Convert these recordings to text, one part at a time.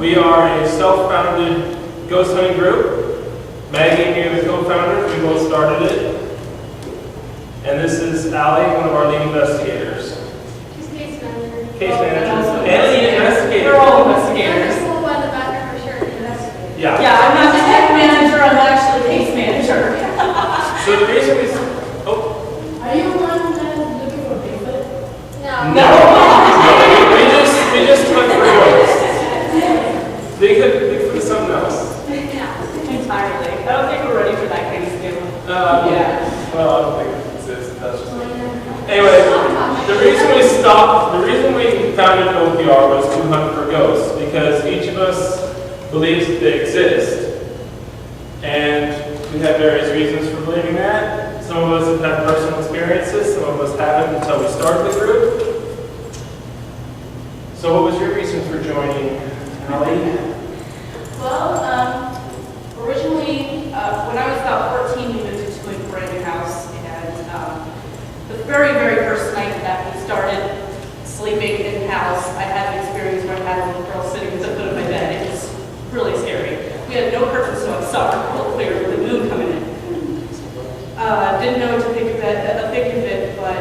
We are a self-founded ghost hunting group. Maggie and me are the co-founders. We both started it. And this is Allie, one of our lead investigators. She's case manager. Case manager. And lead investigator. We're all investigators. I'm by the back for sure. Investigator. Yeah. Yeah, I'm not the tech manager, I'm actually case manager. So the reason we... Are you the one that is looking for Bigfoot? No. No. We just went for ghosts. Bigfoot is something else. Entirely. I don't think we're ready for that kind of skill. Yeah. Well, I don't think it exists. That's just anyway, the reason we founded O.P.R. was to hunt for ghosts, because each of us believes that they exist. And we have various reasons for believing that. Some of us have had personal experiences, some of us haven't until we started the group. So what was your reason for joining, Allie? Well, originally, when I was about 14, we moved into a brand new house, and the very, very first night that we started sleeping in the house, I had an experience where I had a little girl sitting at the foot of my bed. It was really scary. We had no curtains, so I saw her real clear with the moon coming in. Didn't know what to think of it, but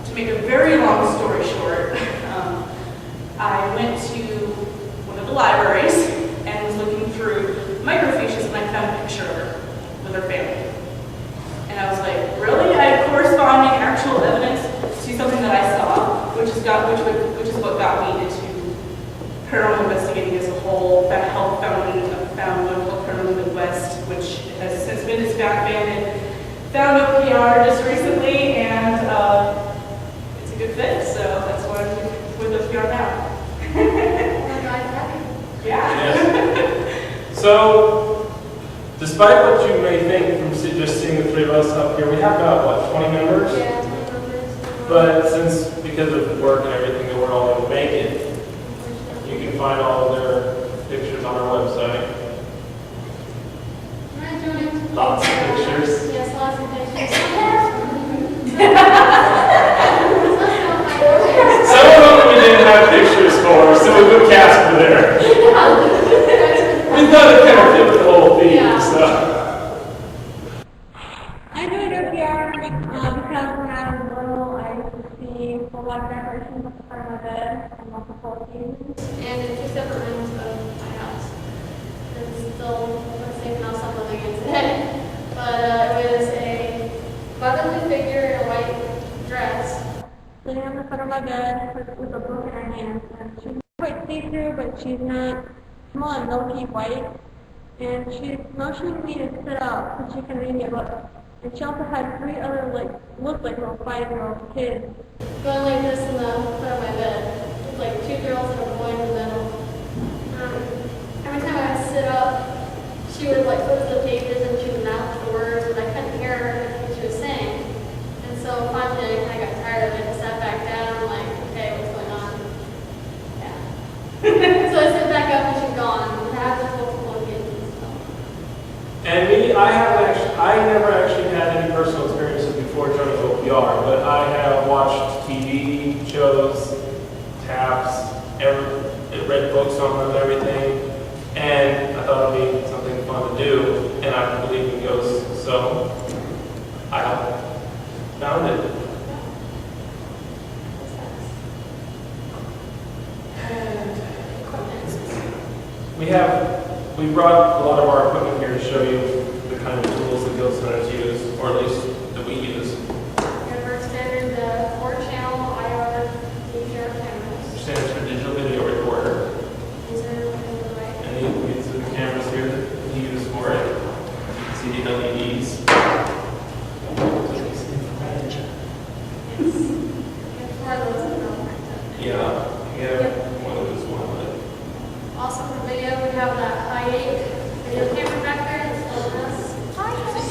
to make a very long story short, I went to one of the libraries and was looking through microfiches, and I found a picture of her with her family. And I was like, really? I had corresponding actual evidence to something that I saw, which is what got me into paranormal investigating as a whole. That helped found one called Paranormal Midwest, which has since been disbanded. Found O.P.R. just recently, and it's a good fit, so that's why I'm with O.P.R. now. Yeah. So, despite what you may think from just seeing the three of us up here, we have about, what, 20 members? Yeah, 20 members. But because of work and everything, they weren't all able to make it. You can find all of their pictures on our website. Lots of pictures. Yes, lots of pictures. Some of them we didn't have pictures for, so we put Casper there. We thought it kind of fit with the whole theme, Yeah. so. I joined O.P.R. because when I was little, I used to see full life decorations on the front of my bed on multiple occasions. And in two separate rooms of my house. It's still the same house I'm living in today. But it was a motherly figure in a white dress. Sitting on the foot of my bed with a book in her hand. And she's quite see-through, but she's not small and milky white. And she's motioning me to sit up so she can read me a book. And she also had three other, looked like little 5-year-old kids. Going like this in the foot of my bed. With like two girls and a boy in the middle. Every time I would sit up, she would like flip the pages and she would mouth the words, but I couldn't hear what she was saying. And so finally I kind of got tired of it and sat back down. I'm like, okay, what's going on? Yeah. So I sit back up and she's gone. And I have to look at and stuff. And me, I never actually had any personal experiences before joining O.P.R., but I have watched TV shows, taps, read books on them and everything, and I thought it'd be something fun to do, and I believe in ghosts, so I found it. We brought a lot of our equipment here to show you the kind of tools that ghost hunters use, or at least that we use. Our standard 4-channel IR DVR cameras. Stands for digital video recorder. These are the right. And these are the cameras here that we use for it. See the LEDs. It's more of those that don't Yeah, one of those one. Also for video, we have that i8 video camera back there. It's still us. So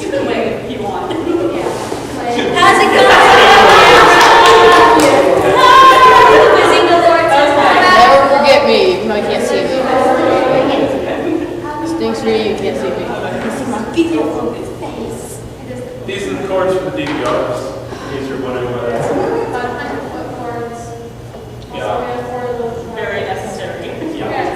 you can wave if you want. Yeah. How's it going? Never forget me, even though you can't see me. Stinks for you, you can't see me. These are the cords for the DVRs. These are wondering what that's. 500-foot cords. Also, Yeah. we have 4 of those. Very necessary. Yeah. Yes.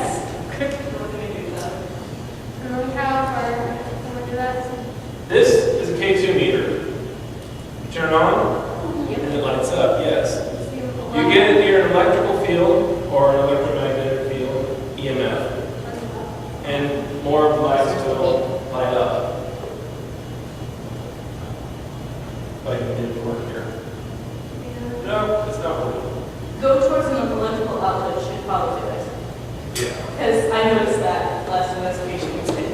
or an electromagnetic field, EMF, and more of the lights will light up. Like it did work here. No, it's not working. Go towards an electrical outlet should probably do it. Yeah. Because I noticed that last investigation we did.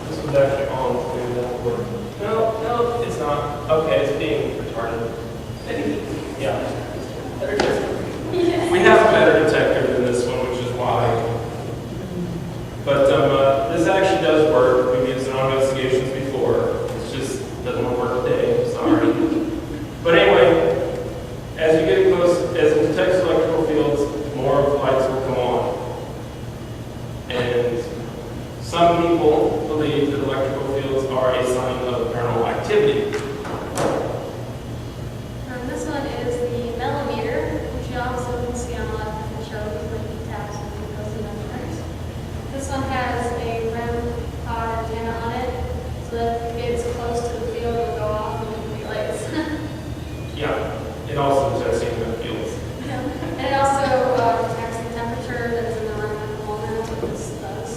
This was actually on, maybe that will work. No, it's not. Okay, it's being retarded. Yeah. We have a better detector than this one, which is why. But this actually does work. We've used it on investigations before. It just doesn't want to work today. Sorry. But anyway, as you get close, as it detects electrical fields, more lights will come on. And some people believe that electrical fields are a sign of paranormal activity. This one is the millimeter, which you also can see on a lot of different shows, like the taps and ghost adventures. This one has a REM pod antenna on it, so that if it gets close to the field, it'll go off and it'll be lights. Yeah, it also detects EMF fields. And it also detects the temperature that is in the room at the moment, what this does.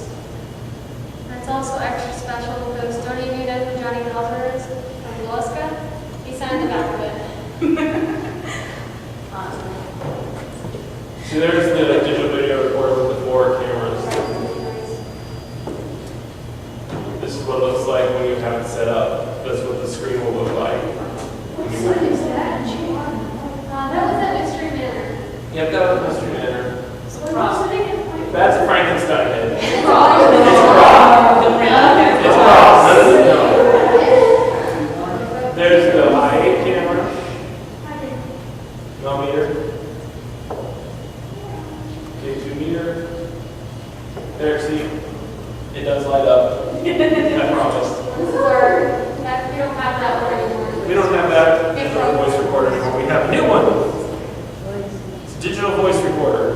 And it's also extra special because don't you know who Johnny Belzer is from Alaska? He signed the back of it. See, there's the digital video recorder with the 4 cameras. This is what it looks like when you have it set up. That's what the screen will look like. What is that? That was that mystery manor. Yep, that was Mystery Manor. It's That's a Frankenstein head. It's Rock. no. There's the I-8 camera, millimeter, K2 meter. There, see, it does light up. I promise. We don't have that one anymore. We don't have that digital voice recorder anymore. We have a new one. It's a digital voice recorder,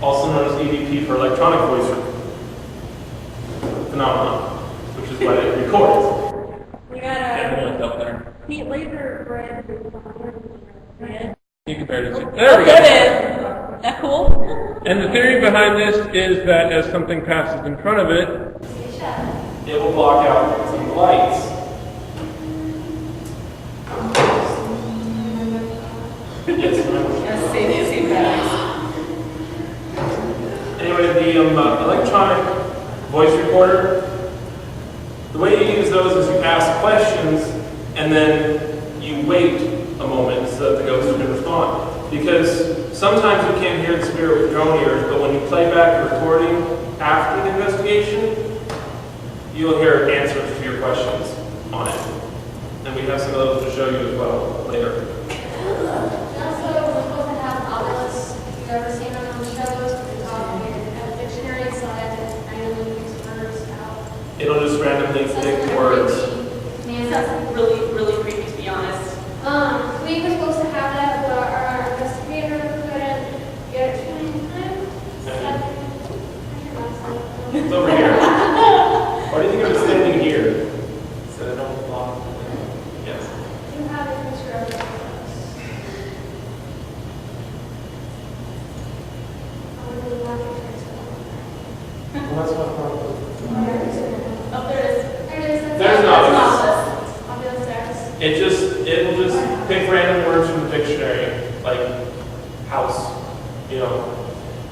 also known as EVP for electronic voice phenomenon, which is what it records. We got a Everyone's up there. heat laser red. You can barely see. There we go. Is that cool? And the theory behind this is that as something passes in front of it, It will block out some lights. Yes, same batteries. Anyway, the electronic voice recorder, the way you use those is you ask questions and then you wait a moment so that the ghost can respond. Because sometimes you can't hear the spirit with your own ears, but when you play back the recording after the investigation, you'll hear answers to your questions on it. And we have some of those to show you as well later. Also, we're supposed to have obelisks. If you've ever seen them on shows, we have a dictionary, so I had to randomly use words out. It'll just randomly pick words. That's really, really creepy, to be honest. We were supposed to have that, but our investigator couldn't get it to me in time. It's over here. Why do you think I'm standing here? So I don't block. Yes. You have a picture of it. Well, that's not problem. Oh, there it is. There it is. There's an obelisk. I'll be upstairs. It will just pick random words from the dictionary, like house, you know.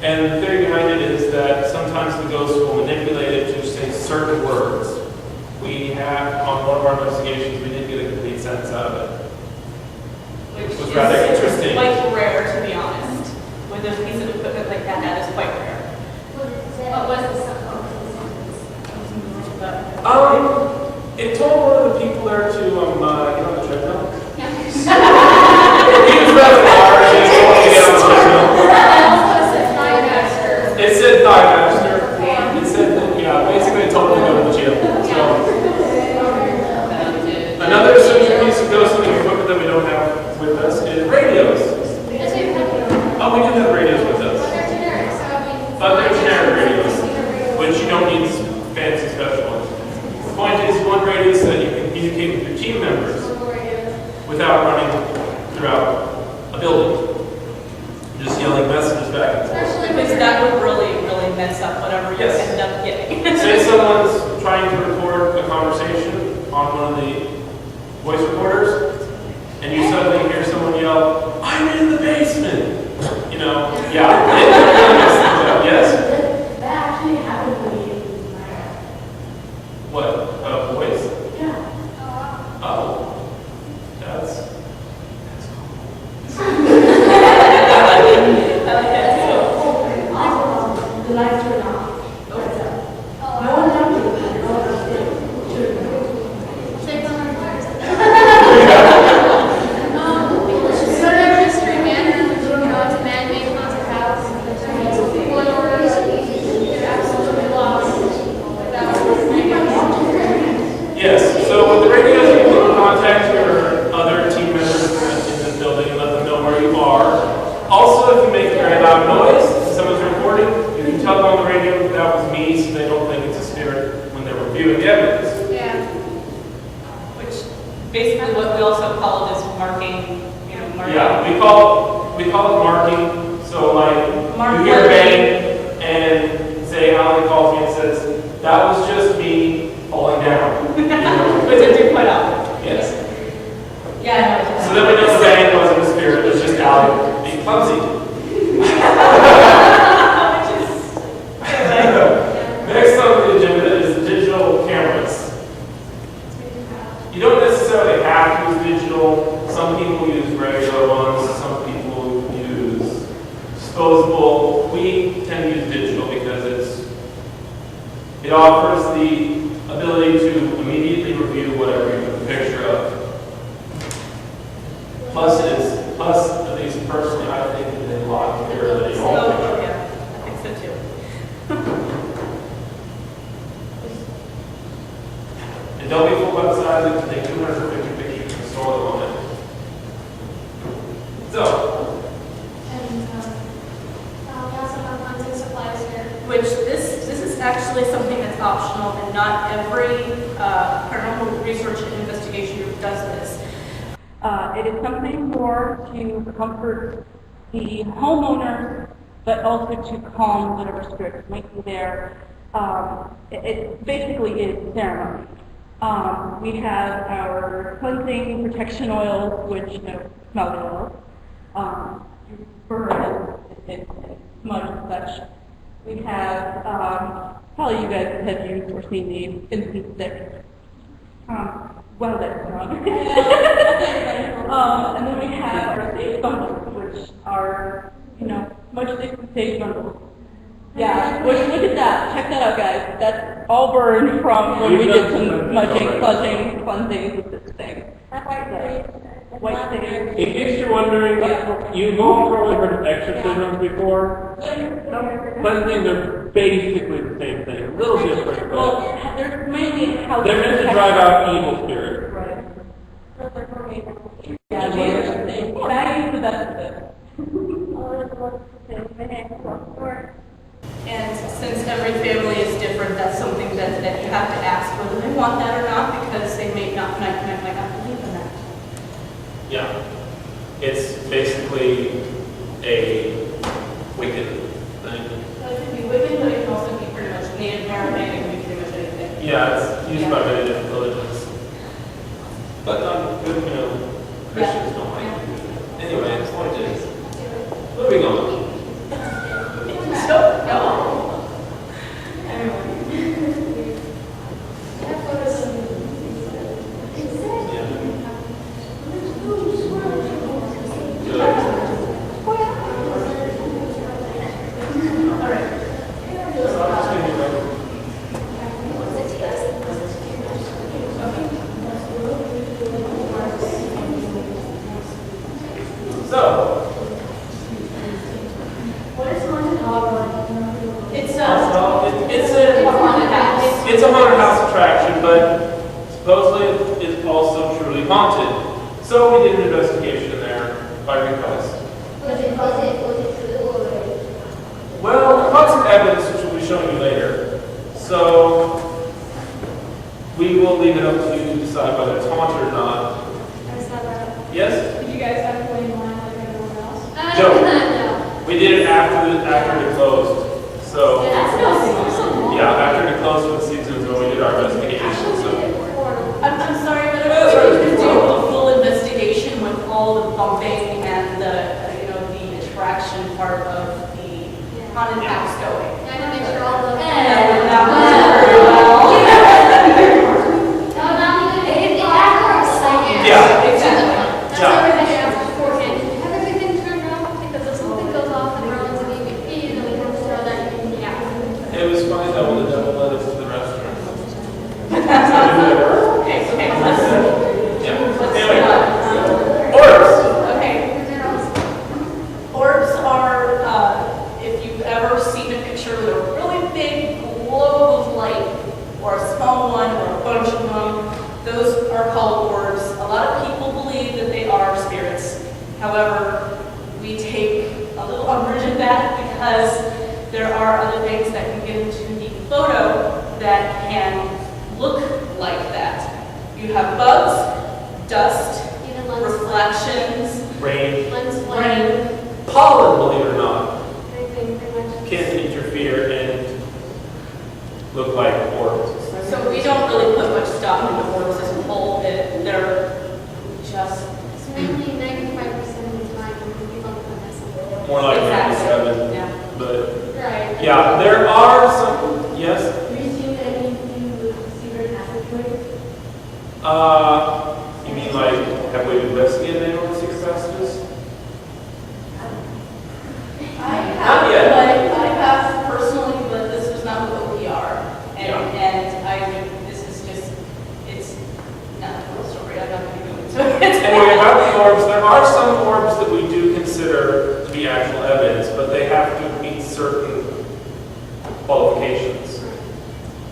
And the theory behind it is that sometimes the ghost will manipulate it to say certain words. We have, on one of our investigations, we did get a complete sentence out of it. Which was is rather interesting. quite rare, to be honest. With a piece of equipment like that, that is quite rare. What was the sentence? It told one of the people there to, get on the treadmill. Yeah. He was rather large, and he told me to get on the treadmill. It said thigh master. It said, basically it told me to go to the gym. So, another essential piece of ghost hunting equipment that we don't have with us is radios. Oh, we do have radios with us. But they're generic radios, which you don't need fancy special ones. The point is, you want radios so that you can communicate with your team members. a building. Just yelling messages back and forth. Because that would really, really mess up whatever you Yes. end up getting. Say someone's trying to record a conversation on one of the voice recorders, and you suddenly hear someone yell, "I'm in the basement!" You know, yeah, it really messes things up. Yes? That actually happened to me in my What? A voice? Yeah. Oh. That's cool. I like that too. The lights were off. No one told me. No one else did. Shake on our fires. So there was three men, it's a man-made haunted house. One order is absolutely lost. That was Yes, so with the radios, you can contact your other team members in the building and let them know where you are. Also, if you make a very loud noise and someone's recording, you can tell them on the radio that was me so they don't think it's a spirit when they're reviewing the evidence. Yeah. Which basically what we also call it is marking, marking. Yeah, we call it marking. So like Mark you hear a marking. bang and say Alan calls me and says, "That was just me falling down." You know? Which I do quite often. Yes. Yeah, I know. So then we know the bang wasn't a spirit, it was just Alan being clumsy. Which is, Next on the agenda is the digital cameras. You don't necessarily have to use digital. Some people use regular ones, some people use disposable. We tend to use digital because it offers the ability to immediately review whatever you took a picture of. Plus, at least personally, I think it's a lot clearer than your own picture. yeah, I think so too. And don't be fooled by the size, it can take 250 pictures and store them on it. So, And we also have hunting supplies here. Which this is actually something that's optional, and not every paranormal research and investigation group does this. It is something more to comfort the homeowner, but also to calm whatever spirits might be there. It basically is ceremony. We have our cleansing protection oils, which smelling oils, for it smudge and such. We have, probably you guys have used or seen these incense sticks. Well, that's wrong. And then we have our safe bundles, which are, much different safe bundles. Yeah, look at that. Check that out, guys. That's all burned from when we did some smudging, sludging, cleansing with this thing. White thing. In case you're wondering, you've all probably heard of exorcisms before. Cleansings are basically the same thing, a little different, Well, but there's mainly how they're meant to drive out evil spirits. Right. Yeah, that is the best of it. And since every family is different, that's something that you have to ask whether they want that or not, because they might not believe in that. yeah, it's basically a wicked thing. So it can be wicked, but it can also be pretty much Native American, it can be pretty much anything. Yeah, it's used by many different religions. But good, Christians don't like it. Anyway, the point is, moving on. So, no. Anyway. It's a haunted house attraction, but supposedly it's also truly haunted. So we did an investigation there by request. Was it true or? Well, we caught some evidence which we'll be showing you later. So we will leave it up to you to decide whether it's haunted or not. I saw that. Yes? Did you guys have to wait in line like everyone No, we did it after it closed. So, yeah, after it closed for the season is when we did our investigation. So, I'm sorry, but I was going to do a full investigation with all the bumping and the attraction part of the haunted house going. Yeah, I gotta make sure all the. And that was very well. It's more exciting. Yeah. Exactly. That's everything I asked beforehand. Have everything turned off? Because if something goes off and runs an EVP, then we have to throw that EVP out. it was funny though when the devil led us to the restaurant. Okay, let's Yeah. Anyway, uh, orbs. okay. Orbs are, if you've ever seen a picture with a really big globe of light, or a small one, or a bunch of them, those are called orbs. A lot of people believe that they are spirits. However, we take a little umbrage at that because there are other things that can get into the photo that can look like that. You have bugs, dust, Even lens reflections, Rain. Lens flare. rain. Pollen, believe it or not, Everything pretty much. can interfere and look like orbs. So we don't really put much stock into orbs as a whole. They're just It's mainly 95% of the time when we don't put this. More like Exactly. 97. Yeah. But Right. yeah, there are some, yes? Have you seen anything with secret passageways? You mean like, have we investigated any of the secret passages? I yet. have personally, but this was not with O.P.R. This is just, it's not a real story. I'm not going to go into it. Anyway, about the orbs, there are some orbs that we do consider to be actual evidence, but they have to meet certain qualifications.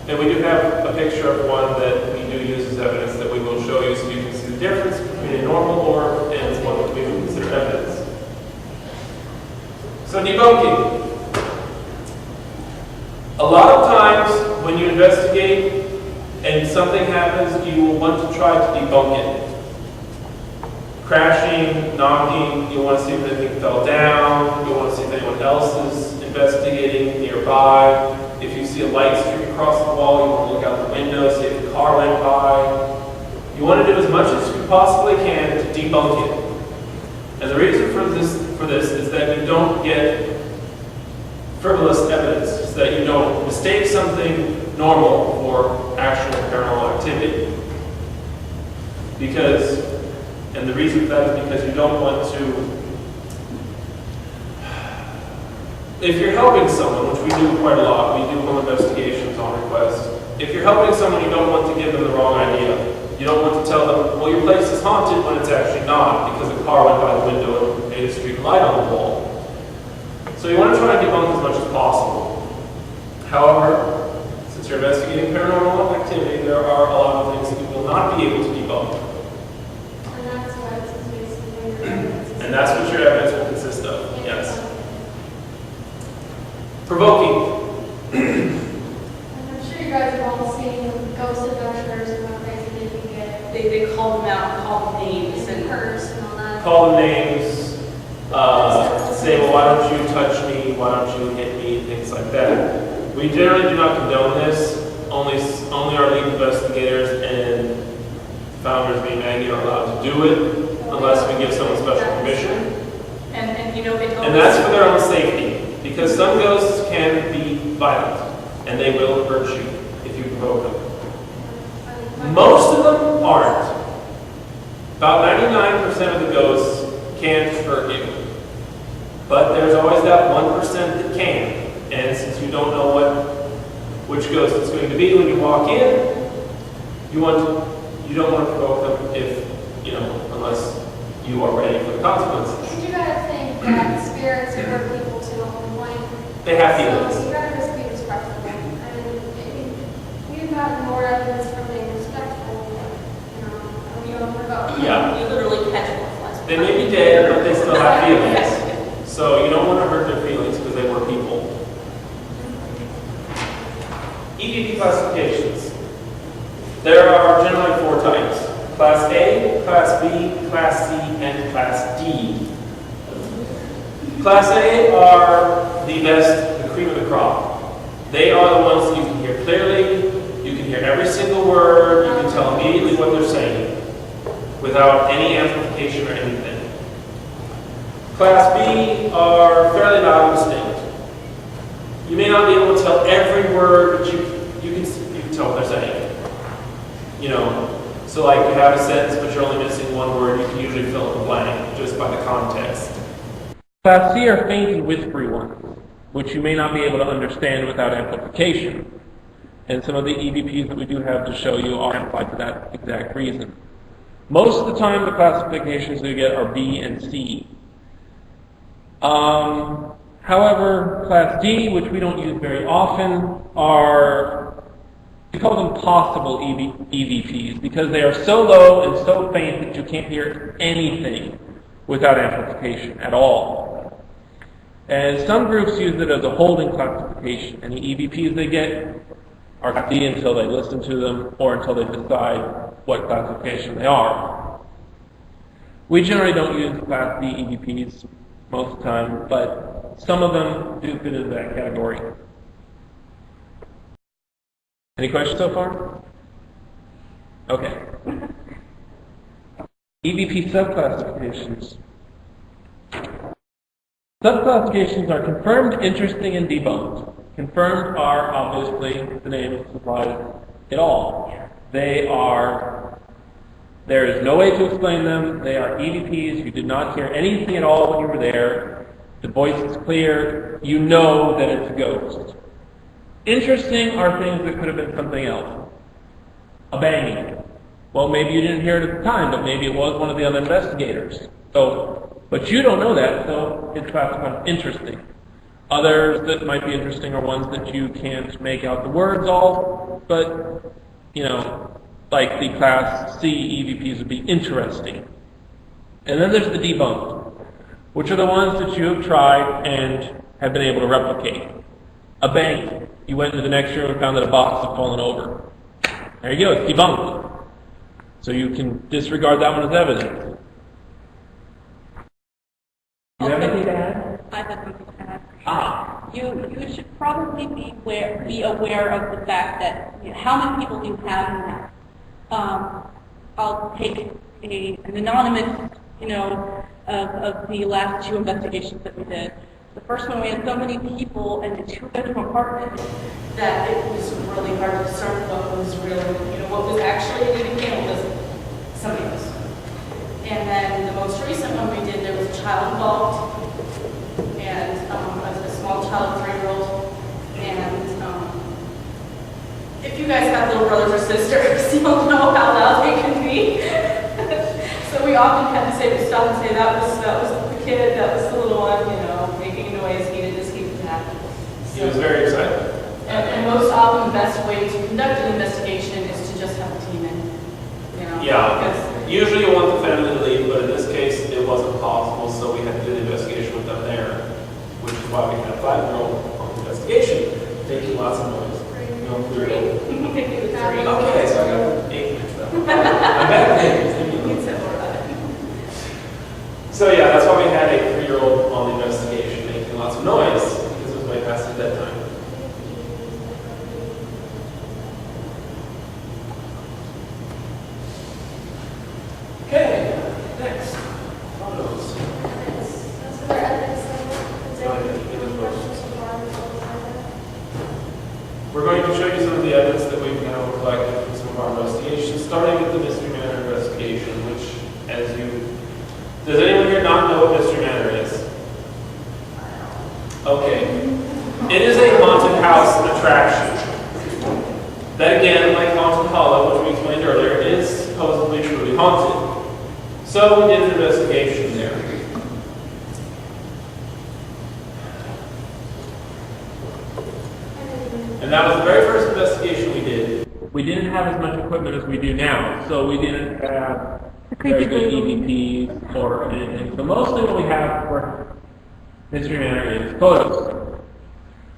And we do have a picture of one that we do use as evidence that we will show you so you can see the difference between a normal orb and one that we would consider evidence. So debunking. A lot of times when you investigate and something happens, you will want to try to debunk it. Crashing, knocking, you want to see if anything fell down, you want to see if anyone else is investigating nearby. If you see a light streak across the wall, you want to look out the window, see if a car went by. You want to do as much as you possibly can to debunk it. And the reason for this is that you don't get frivolous evidence, so that you don't mistake something normal for actual paranormal activity. And the reason for that is because you don't want to, if you're helping someone, which we do quite a lot, we do home investigations on request. If you're helping someone, you don't want to give them the wrong idea. You don't want to tell them, well, your place is haunted when it's actually not, because a car went by the window and made a street light on the wall. So you want to try and debunk as much as possible. However, since you're investigating paranormal activity, there are a lot of things that you will not be able to debunk. And that's what this is basically your evidence. And that's what your evidence will consist of, yes. Provoking. I'm sure you guys have all seen ghost adventures and how crazy they can get. They call them out, call them names, and Curse and all that. Call them names, say, well, why don't you touch me, why don't you hit me, things like that. We generally do not condone this. Only our lead investigators and founders, being Maggie, are allowed to do it, unless we give someone special permission. and you know, it And that's for their own safety, because some ghosts can be violent, and they will hurt you if you provoke them. Most of them aren't. About 99% of the ghosts can't hurt you. But there's always that 1% that can. And since you don't know which ghost it's going to be when you walk in, you don't want to provoke them unless you are ready for the consequences. Because you gotta think that spirits hurt people to a point. They have So feelings. you gotta just be respectful. And we've gotten more evidence from being respectful, you don't provoke. Yeah. You literally catch butterflies. They may be dead, but they still have feelings. So you don't want to hurt their feelings because they were people. EVP classifications. There are generally 4 types. Class A, Class B, Class C, and Class D. Class A are the best, the cream of the crop. They are the ones that you can hear clearly, you can hear every single word, you can tell immediately what they're saying without any amplification or anything. Class B are fairly loud and distinct. You may not be able to tell every word, but you can tell what they're saying. You know, so like you have a sentence, but you're only missing one word, you can usually fill in the blank just by the context. Class C are faint and whispery ones, which you may not be able to understand without amplification. And some of the EVPs that we do have to show you are amplified for that exact reason. Most of the time, the classifications we get are B and C. However, Class D, which we don't use very often, we call them possible EVPs because they are so low and so faint that you can't hear anything without amplification at all. And some groups use it as a holding classification. Any EVPs they get are Class D until they listen to them or until they decide what classification they are. We generally don't use Class D EVPs most of the time, but some of them do fit into that category. Any questions so far? Okay. EVP subclassifications. Subclassifications are confirmed, interesting, and debunked. Confirmed are obviously the name supplies it all. There is no way to explain them. They are EVPs. You did not hear anything at all when you were there. The voice is clear. You know that it's a ghost. Interesting are things that could have been something else. A banging. Well, maybe you didn't hear it at the time, but maybe it was one of the other investigators. But you don't know that, so it's classified interesting. Others that might be interesting are ones that you can't make out the words all, but, like the Class C EVPs would be interesting. And then there's the debunked, which are the ones that you have tried and have been able to replicate. A bang. You went into the next room and found that a box had fallen over. There you go, it's debunked. So you can disregard that one as evidence. Do you have anything to add? I have something to add. You should probably be aware of the fact that how many people you have in that. I'll take an anonymous, of the last 2 investigations that we did. The first one, we had so many people in a 2-bedroom apartment that it was really hard to discern what was really, what was actually an EVP and what was somebody else. And then the most recent one we did, there was a child involved, and a small child, 3-year-old, and if you guys have little brothers or sisters, you'll know how loud they can be. So we often had to stop and say, that was the kid, that was the little one, making noise, he did this, he did that. He was very excited. And most often the best way to conduct an investigation is to just have a team in, Yeah, because usually you want the family to leave, but in this case it wasn't possible, so we had to do the investigation with them there, which is why we had a 5-year-old on the investigation, making lots of noise. No, 3-year-old. Okay, so I got 8 mixed up. I'm bad at names. So yeah, that's why we had a 3-year-old on the investigation making lots of noise, because it was way past his bedtime. Okay, next. Photos. We're going to show you some of the evidence that we've now collected from some of our investigations, starting with the Mystery Manor investigation, which, does anyone here not know what Mystery Manor is? Okay. It is a haunted house attraction. That again, like Haunted Hollow, which we explained earlier, is supposedly truly haunted. So we did an investigation there. And that was the very first investigation we did. We didn't have as much equipment as we do now, so we didn't have very good EVPs or anything. So mostly what we have for Mystery Manor is photos.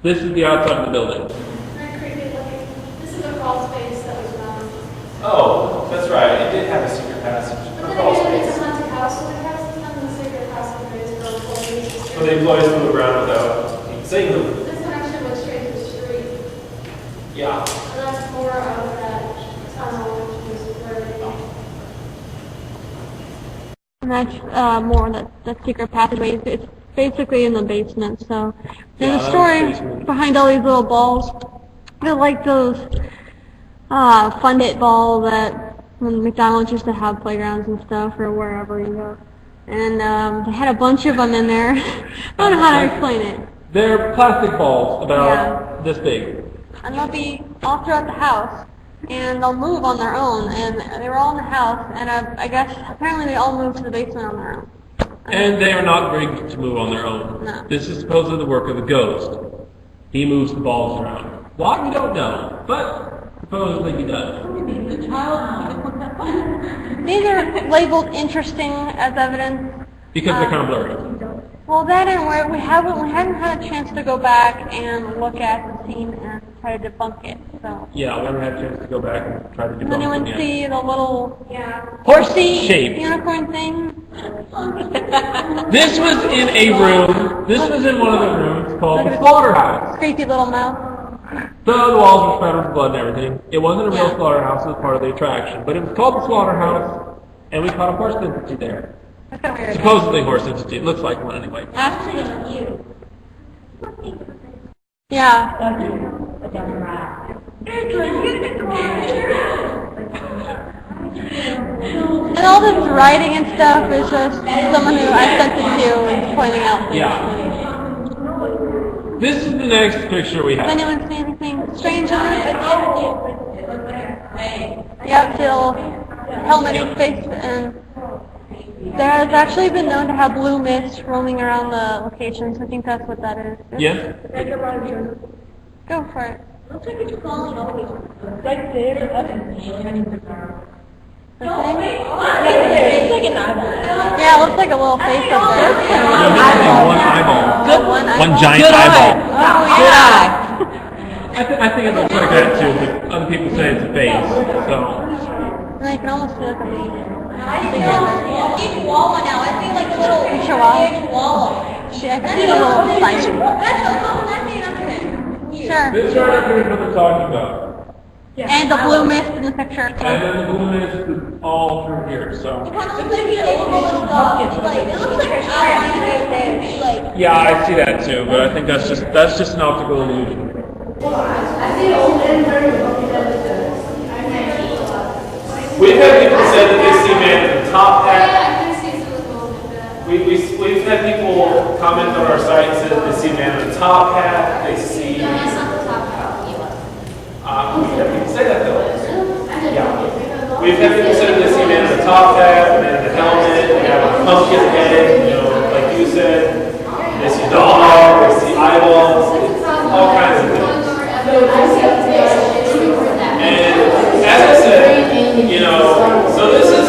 This is the outside of the building. Very creepy looking. This is a crawl space that was found. Oh, that's right. It did have a secret passage. But then again, it's a haunted house, so there has to be the secret passage for 40 years. So the employees move around without even seeing them. This one actually went straight to the street. Yeah. And that's more of that tunnel, which is where And that's more that secret passageway. It's basically in the basement. So there's a story basement. behind all these little balls. They're like those Fund It balls that when McDonald's used to have playgrounds and stuff or wherever you go. And they had a bunch of them in there. I don't know how to explain it. They're plastic balls about this big. And they'll be all throughout the house. And they'll move on their own. And they were all in the house. And I guess apparently they all moved to the basement on their own. And they are not rigged to move on their own. No. This is supposedly the work of a ghost. He moves the balls around. Why, we don't know. But supposedly he does. These are labeled interesting as evidence. Because they're kind of blurry. Well, that and where we hadn't had a chance to go back and look at the scene and try to debunk it. So. Yeah, we haven't had a chance to go back and try to Does debunk anyone it yet. see the little horsey Shape. unicorn thing? This was in a room. This was in one of the rooms called the slaughterhouse. Creepy little mouth. So the walls were spattered with blood and everything. It wasn't a real slaughterhouse, it was part of the attraction. But it was called the slaughterhouse, and we caught a horse entity there. That's kind of weird. Supposedly horse entity. It looks like one anyway. Yeah. And all this writing and stuff is just someone who I sent it to and pointing out things. Yeah. This is the next picture we Does have. anyone see anything strange in it? Yep, the little helmeted face, and there has actually been known to have blue mist roaming around the locations. I think that's what that is. Yeah? Go for it. Looks like it's falling over. Like there, up and Okay. it's like an eyeball. Yeah, it looks like a little face up there. No, this is one eyeball. Good one. One giant eyeball. Oh, yeah. I think it looks like that too, but other people say it's a face. So, And you can almost feel it. Each wall now, I see like a little Chihuahua. wall. I can see the little sign. Sure. this right up here is what they're talking about. And the blue mist in the picture. And then the blue mist is all through here, so. It looks like a shark. Yeah, I see that too, but I think that's just an optical illusion. We've had people say that they see man in the top hat. Yeah, I can see some of those like that. We've had people comment on our site and say that they see man in the top hat. They see. No, that's not the top half. We've had people say that though. Yeah. We've had people say that they see man in the top hat, man in the helmet, they have a pumpkin head, like you said. They see dog, they see eyeballs, all kinds of things. And as I said, so this is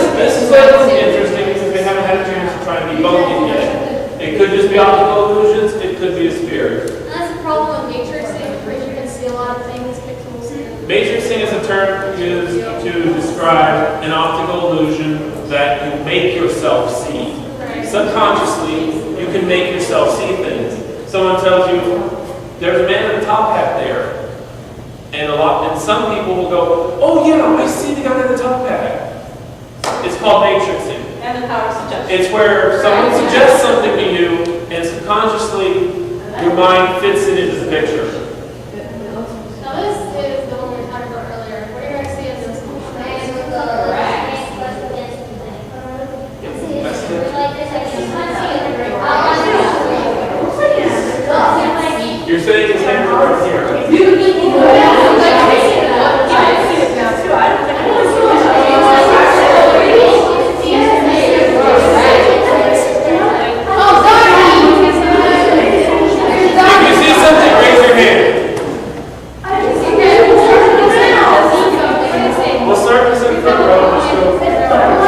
interesting because we haven't had a chance to try and debunk it yet. It could just be optical illusions, it could be a spirit. And that's the problem with matrixing, where you can see a lot of things, pixels. Matrixing is a term used to describe an optical illusion that you make yourself see. Subconsciously, you can make yourself see things. Someone tells you, there's a man in a top hat there. And some people will go, oh yeah, I see the guy in the top hat. It's called matrixing. And the power of suggestion. It's where someone suggests something to you, and subconsciously, your mind fits it into the picture. Now this is the one we were talking about earlier. What do you guys see in this one? You're saying his hands are right here. If you see something, raise your hand. We'll start this in front row. Let's go.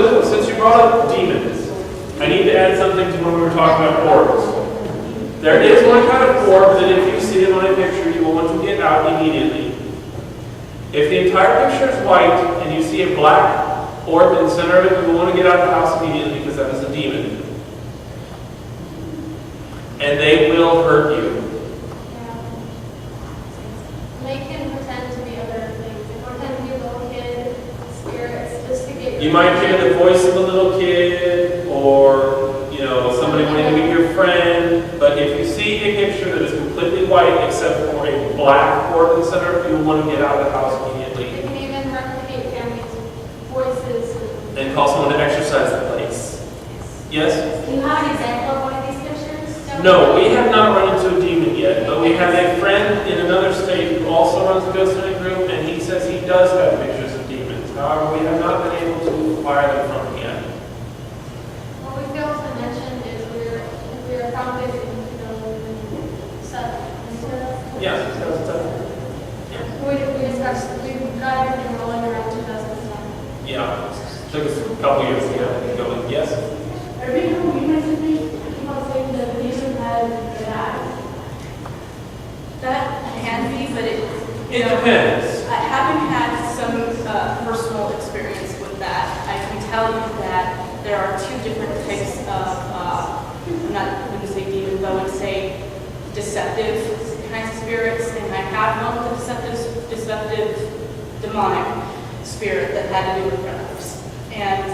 since you brought up demons, I need to add something to when we were talking about orbs. There is one kind of orb that if you see it on a picture, you will want to get out immediately. If the entire picture is white and you see a black orb in the center of it, you will want to get out of the house immediately because that is a demon. And they will hurt you. They can pretend to be other things. They pretend to be a little kid, spirits, just to get You might hear the voice of a little kid, or somebody wanting to be your friend. But if you see a picture that is completely white except for a black orb in the center, you will want to get out of the house immediately. They can even replicate families' voices. And call someone to exercise the place. Yes? Do you have an example of one of these pictures? No, we have not run into a demon yet, but we have a friend in another state who also runs a ghost hunting group, and he says he does have pictures of demons. However, we have not been able to acquire them from him yet. What we failed to mention is we were founded in 2007. Yes, We got everything rolling around 2007. yeah. Took us a couple years to get going. Yes? Every time you mentioned me, you know, saying that these had that. That can be, but It depends. I haven't had some personal experience with that. I can tell you that there are two different types of, I'm not going to say demons, but I would say deceptive kinds of spirits, and I have known the deceptive demonic spirit that had to do with red eyes. And,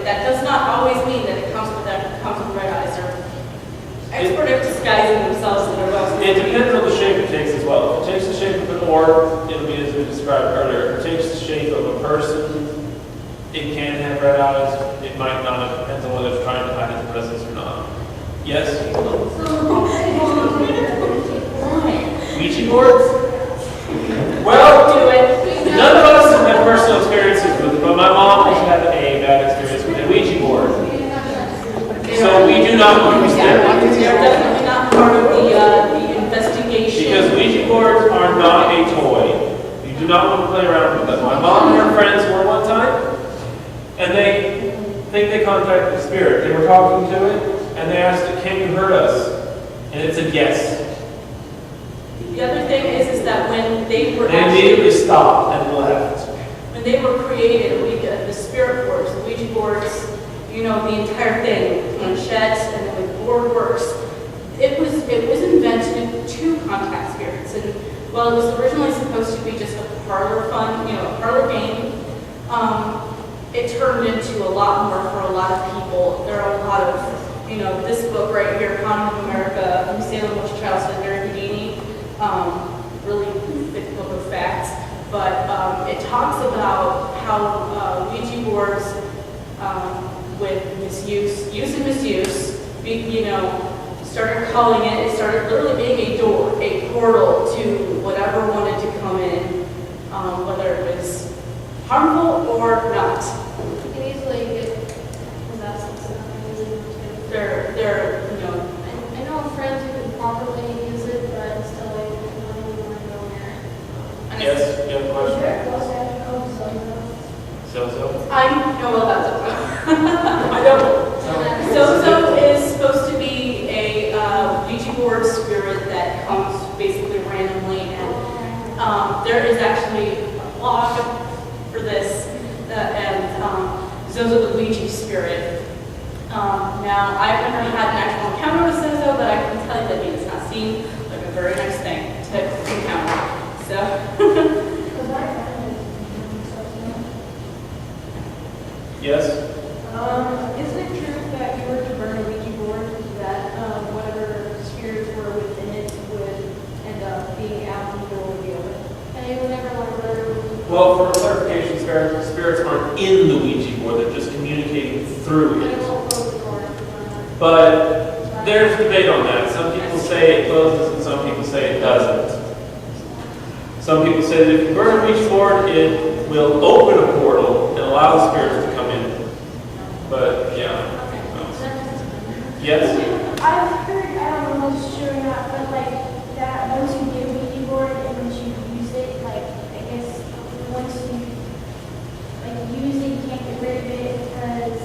that does not always mean that it comes with red eyes. They're expert at disguising themselves in their wells. It depends on the shape it takes as well. If it takes the shape of an orb, it'll be as we described earlier. If it takes the shape of a person, it can have red eyes. It might not. It depends on whether it's trying to hide its presence or not. Yes? Ouija boards? Well, Do it. none of us have had personal experiences with it, but my mom has had a bad experience with a Ouija board. So we do not use They're them. definitely not part of the investigation. Because Ouija boards are not a toy. You do not want to play around with them. My mom and her friends were one time, and they think they contacted the spirit. They were talking to it, and they asked it, "Can you hurt us?" And it said yes. The other thing is that when they were They immediately stopped and left. when they were created, the spirit boards, the Ouija boards, the entire thing, planchettes, and then the board works. It was invented to contact spirits, and while it was originally supposed to be just a parlor fun, a parlor game, it turned into a lot more for a lot of people. There are a lot of, this book right here, Haunting of America, from Salem Witch Trials by Mary Houdini, really thick book of facts, but it talks about how Ouija boards, with use and misuse, started calling it started literally being a door, a portal to whatever wanted to come in, whether it was harmful or not. You can easily get possessed and stuff. They're I know friends who can properly use it, but still they don't even want to go near it. and Yes, you have a question? So. I know about Zozo. I don't. Zozo is supposed to be a Ouija board spirit that comes basically randomly, and there is actually a blog for this, and Zozo the Ouija spirit. Now, I've never had an actual encounter with Zozo, but I can tell you that he does not seem like a very nice thing to encounter. So. Yes? Isn't it true that if you were to burn a Ouija board, that whatever spirits were within it would end up being out and go over the other? And you would never want to burn. Well, for clarification, spirits aren't in the Ouija board. They're just communicating through And it. it won't close the door. But there's debate on that. Some people say it closes and some people say it doesn't. Some people say that if you burn a Ouija board, it will open a portal and allow the spirits to come in. But, yeah. Yes? I've heard, I don't know if it's true or not, but like that once you get a Ouija board and once you use it, like I guess once you like use it, you can't get rid of it because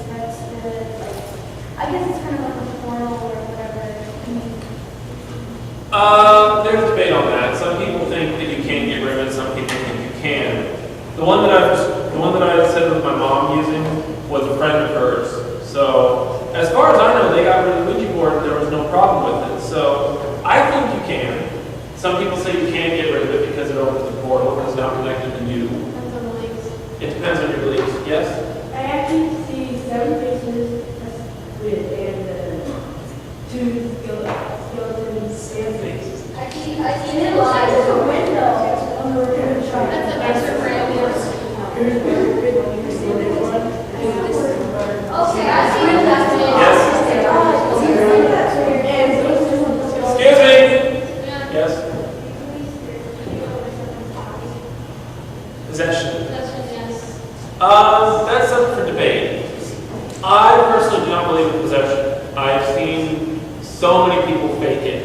There's debate on that. Some people think that you can't get rid of it, some people think you can. The one that I said with my mom using was a friend of hers. So, as far as I know, they got rid of the Ouija board and there was no problem with it. So, I think you can. Some people say you can't get rid of it because it opens the portal because it's not connected to you. Depends on the beliefs. It depends on your beliefs. Yes? I actually see 7 faces and 2 skeletons and faces. I see it It looks like live. there's a window. We're gonna try. That's a picture for aliens. Okay, I see it that way. Yes? Excuse me? Yeah. Yes? Possession. That's just yes. That's up for debate. I personally do not believe in possession. I've seen so many people fake it.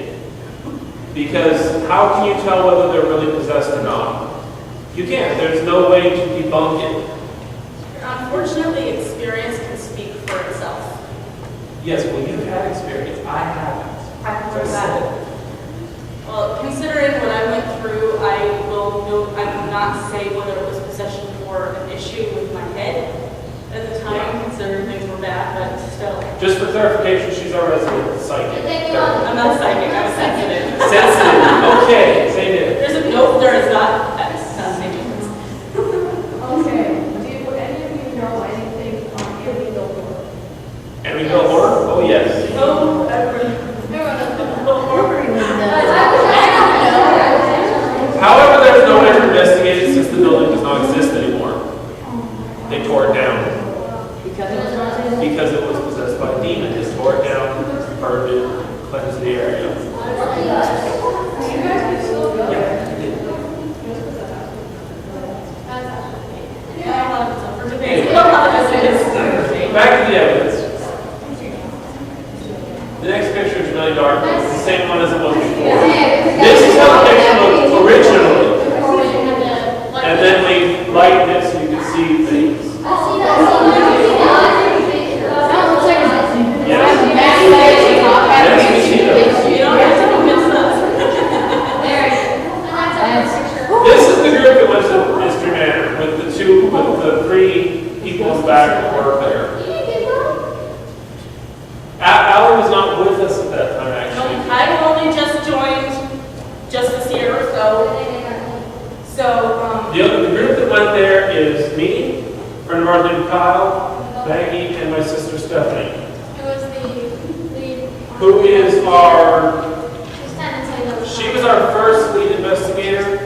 Because how can you tell whether they're really possessed or not? You can't. There's no way to debunk it. Unfortunately, experience can speak for itself. Yes, well, you've had experience. I haven't. I've heard that. Well, considering what I went through, I will not say whether it was possession or an issue with my head at the time, considering things were bad, but still. Just for clarification, she's our resident psychic. I'm not psychic, I'm sensitive. Sensitive. Okay, say it. There's a note, there is not, that's not making sense. Okay, do any of you know anything on illegal work? Amityville Horror? Oh, yes. Oh, everyone. However, there's no way to investigate it since the building does not exist anymore. They tore it down. Because it was possessed by a demon. They tore it down, burned it, cleansed the area. Yeah, they did. Back to the evidence. The next picture is really dark. It's the same one as it was before. This is how the picture looked originally. And then we lightened it so you can see things. Yes, we see those. You don't have to convince us. This is the group that went to Mystery Manor with the 3 people in the back that were there. Alan was not with us at that time, actually. I only just joined just this year or so. The group that went there is me, friend of ours named Kyle, Maggie, and my sister Stephanie. It was the lead. Who is our, She's technically she was our first lead investigator.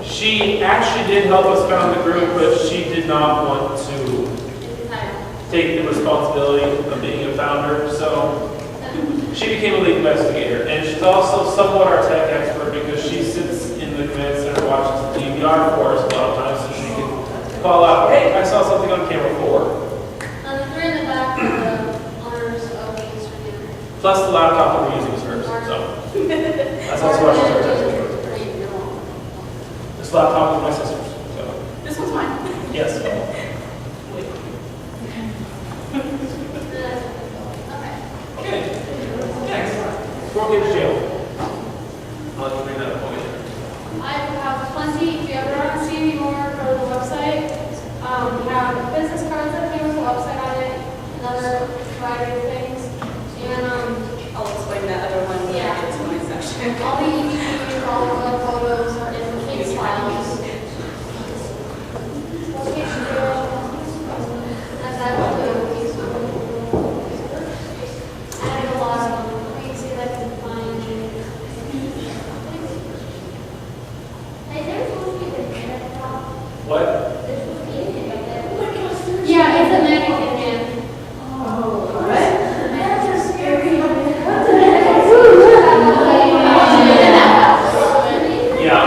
She actually did help us found the group, but she did not want to take the responsibility of being a founder, so she became a lead investigator. And she's also somewhat our tech expert because she sits in the command center, watches the DVR for us a lot of times, so she can call out, hey, I saw something on camera 4. The 3 in the back are the owners of the Instagram. Plus the laptop that we're using is hers, so that's also why she's our tech expert. This laptop is my sister's, so This one's mine. yes. Okay, next. Squirrel Cage Jail. I'll let you bring that up over here. I have plenty. If you ever want to see any more, go to the website. We have business cards that came with the website on it, and other variety of things. And I'll explain that other one when I get to my section. all the EVPs, all the photos are in the case files. Location girl. That's that one. I have a lot of them. You can see that I can find. Hey, there's supposed to be the internet top. What? There's supposed to be internet up there. Yeah, it's a mannequin man. That's a scary one. Yeah.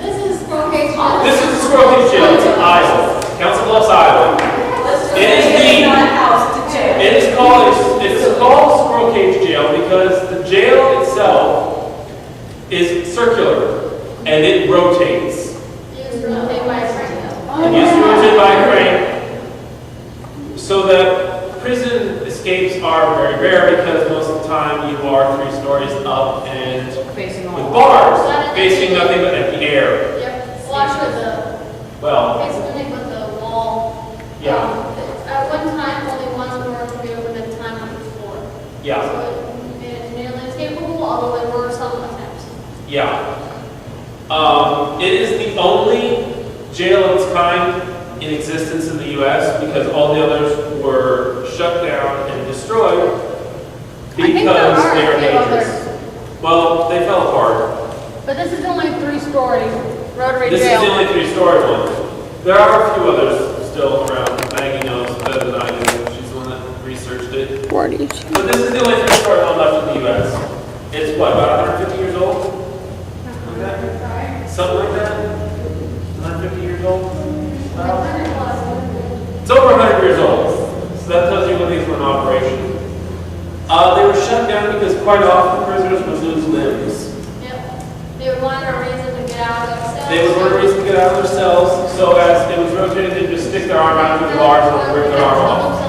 This is Squirrel Cage Jail. This is the Squirrel Cage Jail. It's in Iowa, Council Bluffs, Iowa. It is called Squirrel Cage Jail because the jail itself is circular and it rotates. It was rotated by a crane. It used to rotate by a crane, so that prison escapes are very rare because most of the time you are 3 stories up and Facing the with wall. bars, facing nothing but empty air. Yep, well, actually Well, basically with the wall. yeah, At one time, only one door could be open at a time on each floor. yeah, So it made it landscapable, although there were some attempts. yeah. It is the only jail of its kind in existence in the U.S. because all the others were shut down and destroyed think there because are they are a few dangerous. Well, they fell apart. But this is only a 3-story rotary This is jail. the only 3-story one. There are a few others still around. Maggie knows better than I do. She's the one that researched it. But this is the only 3-story one left in the U.S. It's what, about 150 years old? Like that? Something like that? 150 years old? Wow. It's over 100 years old. So that tells you when these were in operation. They were shut down because quite often prisoners would lose limbs. Yep. They would want a reason to get out of their cells. They would want a reason to get out of their cells, so as it was rotated, they'd just stick their arm out through the bars and rip their arm off.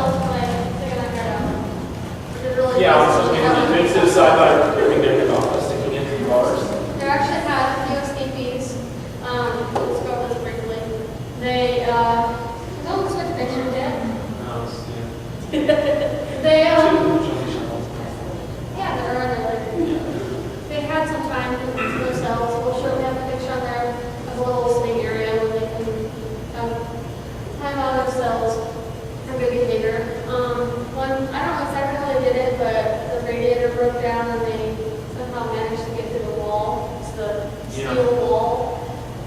Yeah, so it's a side by ripping their head off, sticking it through the bars. There actually had a few escapees. Let's go over this briefly. They, don't switch pictures yet. They, yeah, they're already like, they had some time to themselves. We'll show them a picture on there of a little sitting area where they can time out their cells for good behavior. One, I don't know exactly how they did it, but the radiator broke down and they somehow managed to get through the wall. It's the steel wall.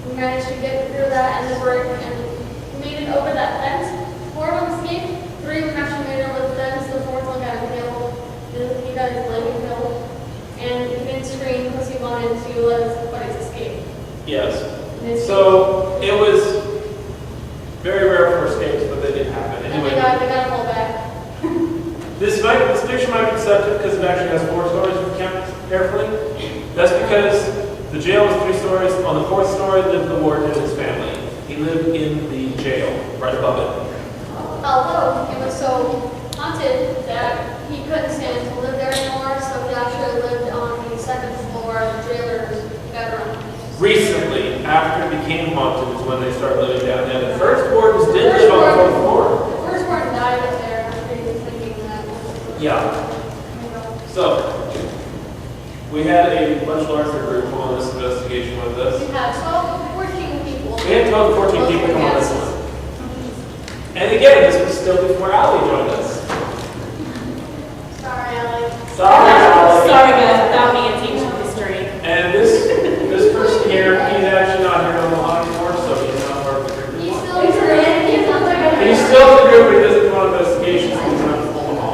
We managed to get through that and the brick and made it over that fence. 4 of them escaped. 3 of them actually made it over the fence. The 4th one got killed. He got his leg killed. And he didn't scream because he wanted to let his buddies escape. Yes. So it was very rare for escapes, but they did happen. And Anyway, they got him all back. this picture might be deceptive because it actually has 4 stories if you count carefully. That's because the jail was 3 stories. On the 4th story lived the warden and his family. He lived in the jail, right above it. Although it was so haunted that he couldn't stand to live there anymore, so he actually lived on the 2nd floor of the jailer's bedroom. Recently, after it became haunted, is when they started living down there. The first wardens did live on the 4th floor. The first warden died up there. I'm thinking that. Yeah. So, we had a much larger group on this investigation with us. We had 12 to 14 people. We had 12 to 14 people come on this one. And again, this was still before Allie joined us. Sorry, Allie. Sorry, Allie. Sorry guys, without me and teaching history. And this person here, he's actually not here in Omaha anymore, so he's not part of the group. He's still in the group. He's not like He's still in the group, but he doesn't go on investigations, he's not from Omaha.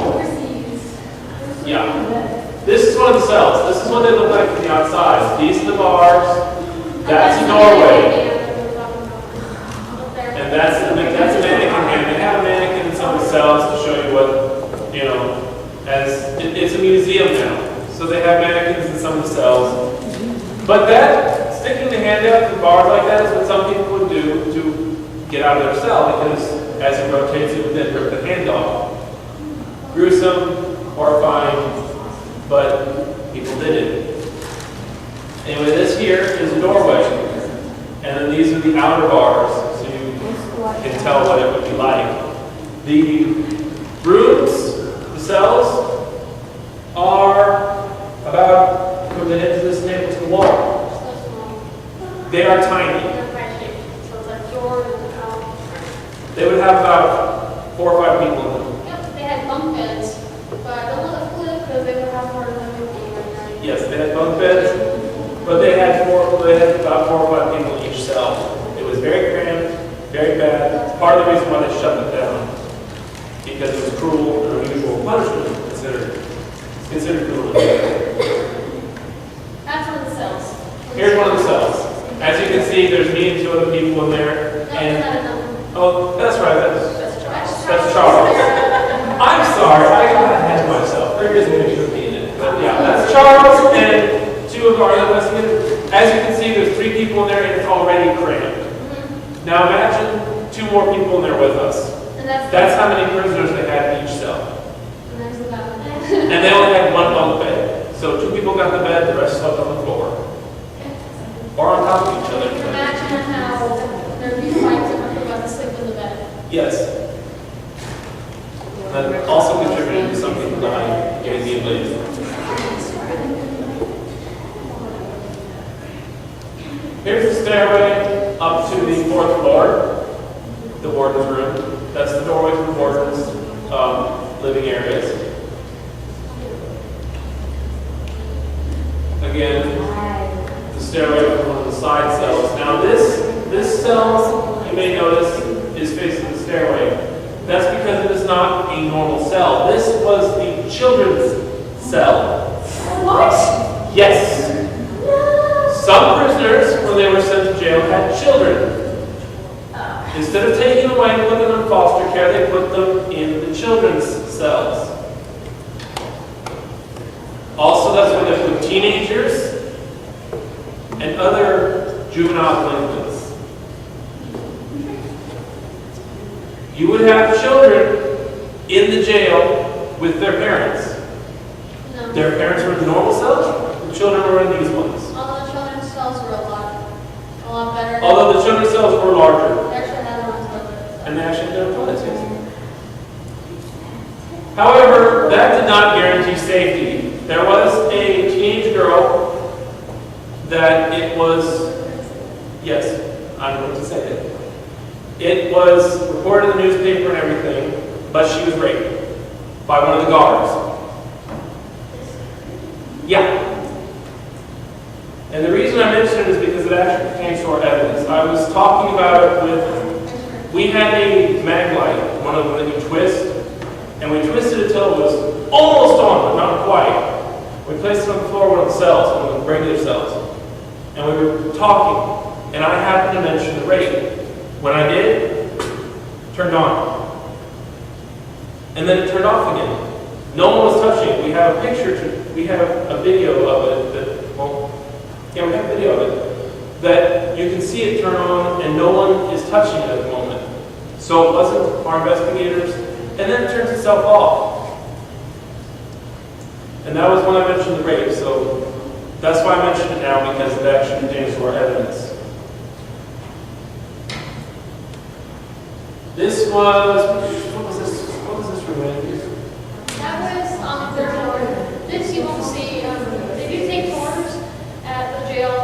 Yeah. This is one of the cells. This is what they look like from the outside. These are the bars. That's the doorway. And that's a mannequin hand. They have a mannequin in some of the cells to show you what, you know, it's a museum now. So they have mannequins in some of the cells. But that, sticking the hand out through bars like that is what some people would do to get out of their cell because as it rotates, it would then rip the hand off. Gruesome, horrifying, but people did it. Anyway, this here is a doorway. And then these are the outer bars, so you can tell what it would be like. The rooms, the cells, are about from the edge of this table to the wall. So small. They are tiny. They're pie shaped. So it's like doors and They would have about 4 or 5 people in them. Yep, they had bunk beds, but I don't know the flip because they would have more than everything right now. Yes, they had bunk beds, but they had about 4 or 5 people in each cell. It was very cramped, very bad. It's part of the reason why they shut it down. Because it was cruel and unusual punishment it's considered cruel. That's one of the cells. Here's one of the cells. As you can see, there's me and 2 other people in there. That's not enough. Oh, that's right. That's Charles. Charles. I'm sorry, I got ahead of myself. There is a picture of me in it. But yeah, that's Charles and 2 of our investigators. As you can see, there's 3 people in there and it's already cramped. Now imagine 2 more people in there with us. And that's That's how many prisoners they had in each cell. And there's about And they only had 1 bunk got the bed, the rest slept on the floor. Or on top of each other. Imagine how there'd be fights and we're about to sleep in the bed. Yes. That also contributed to some people dying, getting the ability. Here's the stairway up to the 4th floor, the warden's room. That's the doorway to the warden's living areas. Again, the stairway to one of the side cells. Now this cell, you may notice, is facing the stairway. That's because it is not a normal cell. This was the children's cell. What? Yes. Some prisoners, when they were sent to jail, had children. Instead of taking away and putting them in foster care, they put them in the children's cells. Also, that's where they put teenagers and other juvenile delinquents. You would have children in the jail with their parents. No. Their parents were in the normal cells, the children were in these ones. All the children's cells were a lot better. Although the children's cells were larger. They actually had their own toilet. And they actually had toilets, yes. However, that did not guarantee safety. There was a teenage girl that it was, yes, I'm going to say it. It was reported in the newspaper and everything, but she was raped by one of the guards. Yeah. And the reason I mention it is because it actually pertains to our evidence. I was talking about it with, we had a mag light, one of them that you twist, and we twisted it until it was almost on, but not quite. We placed it on the floor, one of the cells, one of the regular cells. And we were talking, and I happened to mention the rape. When I did, turned on. And then it turned off again. No one was touching it. We have a picture, we have a video of it we have a video of it, that you can see it turn on and no one is touching it at the moment. So it wasn't our investigators, and then it turns itself off. And that was when I mentioned the rape, so that's why I mentioned it now, because it actually pertains to our evidence. This was, what was this room in? That was on the 3rd floor. This you won't see. They do take tours at the jail.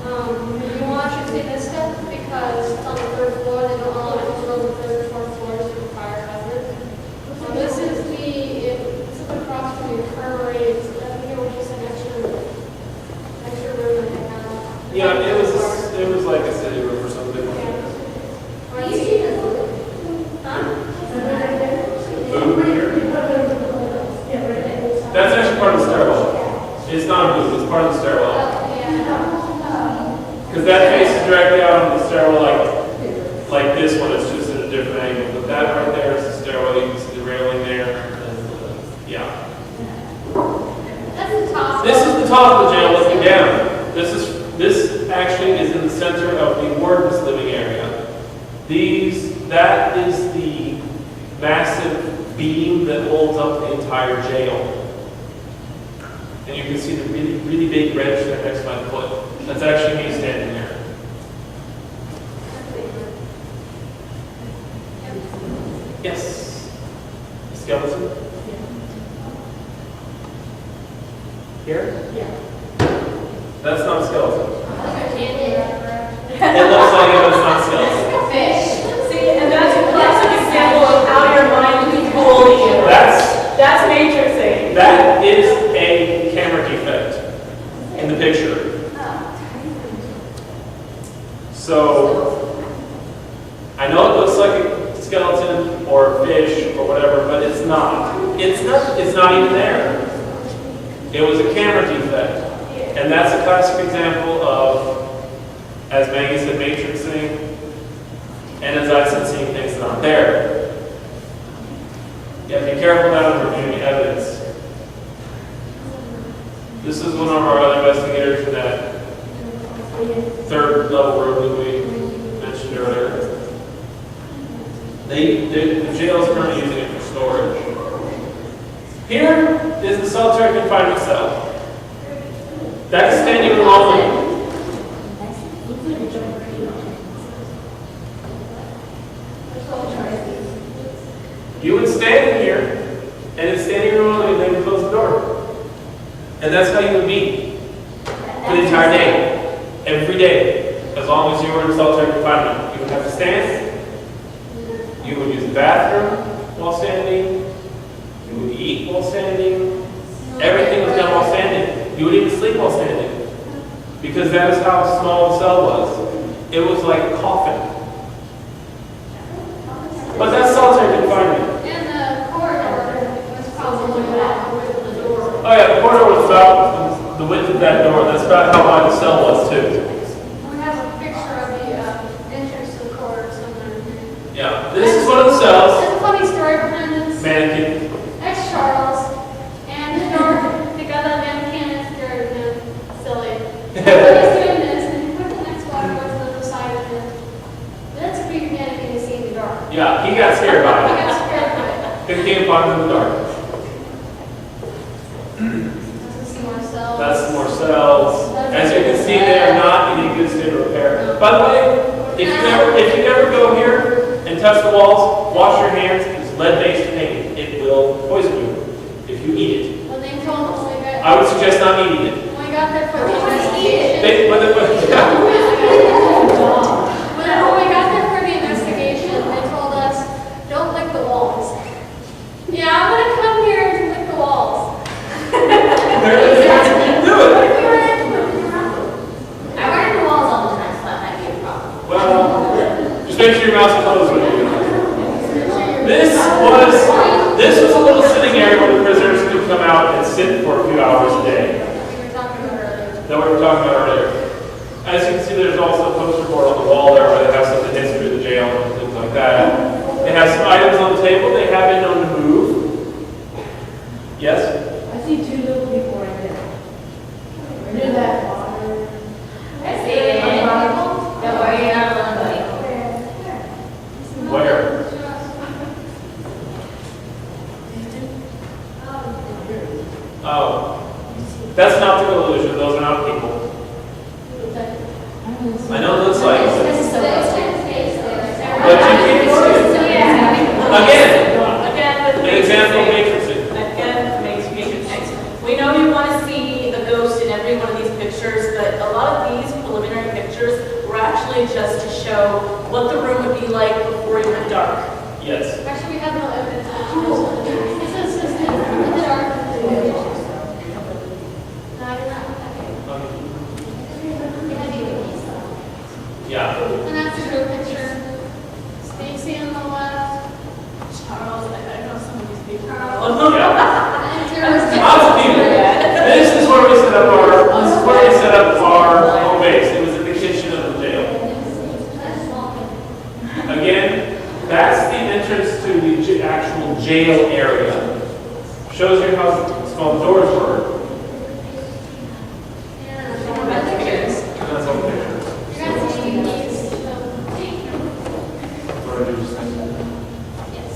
You won't actually see Vista because it's on the 3rd floor. They don't allow it to go on the 3rd or 4th floors for fire hazard. This is across from the infirmary. It's here, which is an extra room that they have. Yeah, it was like a city room or something. Are you seeing it? Huh? Booth here. That's actually part of the stairwell. It's not a booth, it's part of the stairwell. Because that faces directly out on the stairwell like this one, it's just at a different angle. But that right there is the stairwell, you can see the railing there. And, yeah. That's the top. This is the top of the jail looking down. This actually is in the center of the warden's living area. That is the massive beam that holds up the entire jail. And you can see the really, really big wrench there next to my foot. That's actually me standing there. Yes? A skeleton? Here? Yeah. That's not a skeleton. It It looks like it, but it's not a skeleton. Fish. See, and that's a classic example of how your mind can fool you. That's matrixing. That is a camera defect in the picture. So, I know it looks like a skeleton or a fish or whatever, but it's not. It's not even there. It was a camera defect. And that's a classic example of, as Maggie said, matrixing, and as I said, seeing things that aren't there. You have to be careful now when reviewing evidence. This is one of our other investigators in that 3rd level room that we mentioned earlier. The jail is currently using it for storage. Here is the solitary confinement cell. That's standing room only. You would stand in here, and it's standing room only, and then you close the door. And that's how you would meet for the entire day, every day, as long as you were in solitary confinement. You would have to stand. You would use the bathroom while standing. You would eat while standing. Everything was done while standing. You would even sleep while standing, because that is how small the cell was. It was like a coffin. But that's solitary confinement. And the corridor was probably about the width of the door. Oh yeah, the corridor was about the width of that door. That's about how wide the cell was too. We have a picture of the entrance to the corridor somewhere. Yeah, this is one of the cells. There's a funny story behind this. Mannequin. That's Charles. And the door, the guy that mannequin is scared of him. Silly. He's doing this, and he put the next water to the other side of him. That's a big mannequin to see in the dark. Yeah, he got scared He by it. got scared by it. It came upon him in the dark. That's some more cells. That's some more cells. As you can see, they are not in a good state of repair. By the way, if you ever go here and touch the walls, wash your hands. It's lead-based paint. It will poison you if you eat it. When they told us we got, I would suggest not eating it. when we got there for the investigation. When When we got there for the investigation, they told us, don't lick the walls. Yeah, I'm gonna come here and lick the walls. do it. I run into walls all the time, so that might be a problem. Well, just make sure your mouth's closed when you do it. This was a little sitting area where the prisoners could come out and sit for a few hours a day. We were talking about earlier. That we were talking about earlier. As you can see, there's also a poster board on the wall there where they have some of the history of the jail and things like that. They have some items on the table. They have been known to move. Yes? I see two little people right there. Near that water. I see it. Don't worry, you're not alone, buddy. Where? Oh. That's an optical illusion. Those are not people. I know it looks like it. But you can't see it. Again, an example of matrixing. Again, makes me sense. We know you want to see a ghost in every one of these pictures, but a lot of these preliminary pictures were actually just to show what the room would be like before it went dark. Yes. Actually, we have no evidence that she was. This is just in the dark. No, I did not. Okay. We have DVDs, though. Yeah. And that's a true picture. Stacy on the left. Charles, I know some of these people. Charles. Yeah. And Sarah's Lots of people. This is where we set up our home base. It was in the kitchen of the jail. Again, that's the entrance to the actual jail area. Shows you how small the doors were. And that's all the pictures. You guys see these? What I do just think. Yes.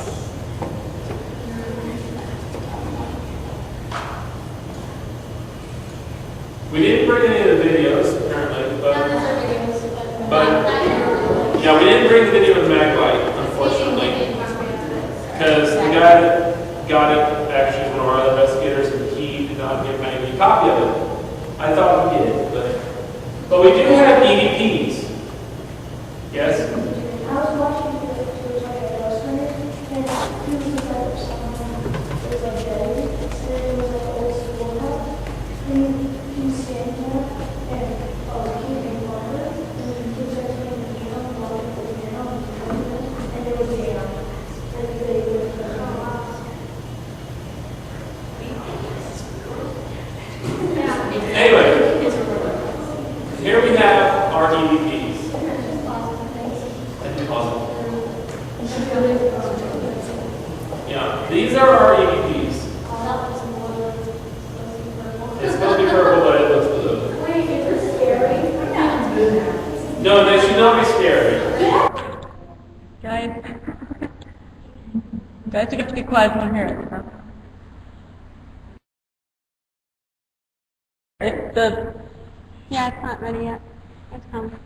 We didn't bring any of the videos, apparently, None of the videos, but yeah, we didn't bring the video in the mag light, unfortunately, because the guy that got it actually was one of our other investigators, and he did not give me a copy of it. I thought he did, but we do have EVPs. Yes? I was watching it was like a ghost hunter, and he was like someone was like dead, and it was like an old school house, and he was standing there, and he came in front of it, and he was like playing the piano, and it was a and they were Anyway, here we have our EVPs. And puzzle. Yeah, these are our EVPs. It's supposed to be purple, but it looks blue. Wait, is this scary? No, they should not be scary. Guys, you have to be quiet from here. Huh? The Yeah, it's not ready yet. It's coming.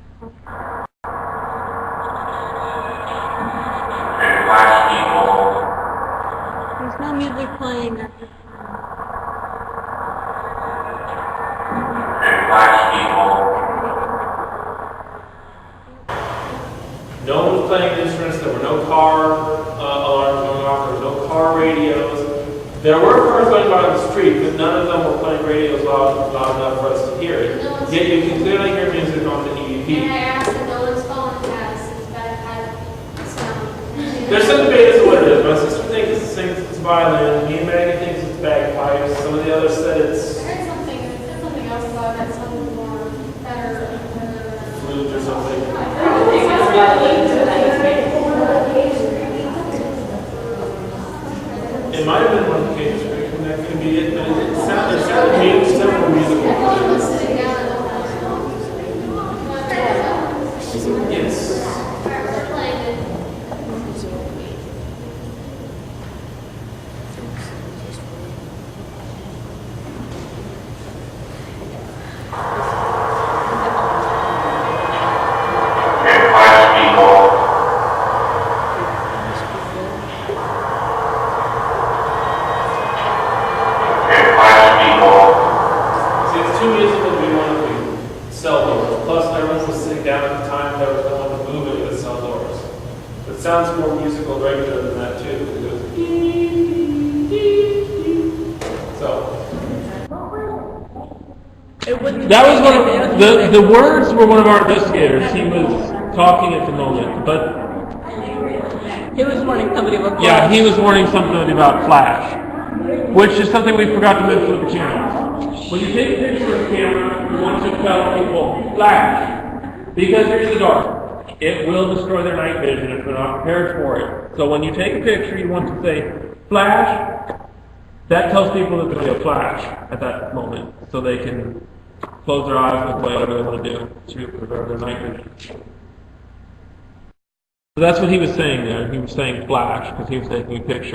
There's no music playing at this No one was playing instruments. There were no car alarms going off. There were no car radios. There were cars going by on the street, but none of them were playing radios loud enough for us to hear it. Yet you can clearly hear music on the And I EVP. asked if no one's phone has its bagpipe sound. There's some debate as to what it is. My sister thinks it's violin. Me and Maggie thinks it's bagpipes. Some of the others said it's I heard something else about that, something more better. flute or something. It might have been one of the cages, and that could be it, but it sounded several musical. Everyone was sitting down and Yes. they're playing it. See, it's too musical to be one of the cell doors. Plus, everyone was sitting down at the time there was no one moving with cell doors. It sounds more musical regular than that too. It goes so. That was one of the words were one of our investigators. He was talking at the moment, but He was warning somebody about. yeah, he was warning something about flash, which is something we forgot to mention with the cameras. When you take a picture with a camera, you want to tell people flash, because you're in the dark. It will destroy their night vision if they're not prepared for it. So when you take a picture, you want to say flash. That tells people that there'll be a flash at that moment, so they can close their eyes and whatever they want to do to preserve their night vision. So that's what he was saying there. He was saying flash because he was taking a picture.